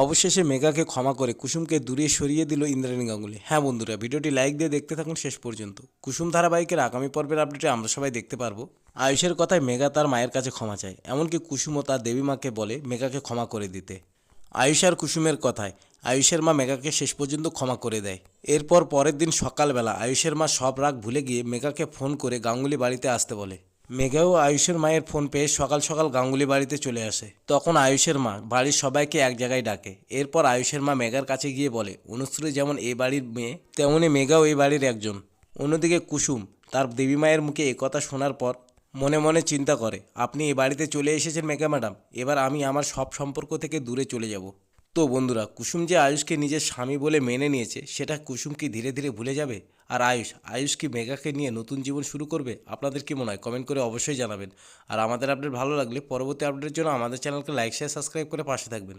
অবশেষে মেঘাকে ক্ষমা করে কুসুমকে দূরে সরিয়ে দিল ইন্দ্রাণী গাঙ্গুলি। হ্যাঁ বন্ধুরা, ভিডিওটি লাইক দিয়ে দেখতে থাকুন শেষ পর্যন্ত। কুসুম ধারাবাহিকের আগামী পর্বের আপডেটে আমরা সবাই দেখতে পারবো আয়ুষের কথায় মেঘা তার মায়ের কাছে ক্ষমা চায়। এমনকি কুসুমও তার দেবী মাকে বলে মেঘাকে ক্ষমা করে দিতে। আয়ুষ আর কুসুমের কথায় আয়ুষের মা মেঘাকে শেষ পর্যন্ত ক্ষমা করে দেয়। এরপর পরের দিন সকালবেলা আয়ুষের মা সব রাগ ভুলে গিয়ে মেঘাকে ফোন করে গাঙ্গুলি বাড়িতে আসতে বলে। মেঘাও আয়ুষের মায়ের ফোন পেয়ে সকাল সকাল গাঙ্গুলি বাড়িতে চলে আসে। তখন আয়ুষের মা বাড়ির সবাইকে এক জায়গায় ডাকে। এরপর আয়ুষের মা মেঘার কাছে গিয়ে বলে, অনুশ্রী যেমন এই বাড়ির মেয়ে তেমনি মেঘাও এই বাড়ির একজন। অন্যদিকে কুসুম তার দেবী মায়ের মুখে একথা শোনার পর মনে মনে চিন্তা করে, আপনি এই বাড়িতে চলে এসেছেন মেঘা ম্যাডাম, এবার আমি আমার সব সম্পর্ক থেকে দূরে চলে যাব। তো বন্ধুরা, কুসুম যে আয়ুষকে নিজের স্বামী বলে মেনে নিয়েছে সেটা কুসুম কি ধীরে ধীরে ভুলে যাবে? আর আয়ুষ কি মেঘাকে নিয়ে নতুন জীবন শুরু করবে? আপনাদের কি মনে হয় কমেন্ট করে অবশ্যই জানাবেন। আর আমাদের আপডেট ভালো লাগলে পরবর্তী আপডেটের জন্য আমাদের চ্যানেলকে লাইক শেয়ার সাবস্ক্রাইব করে পাশে থাকবেন।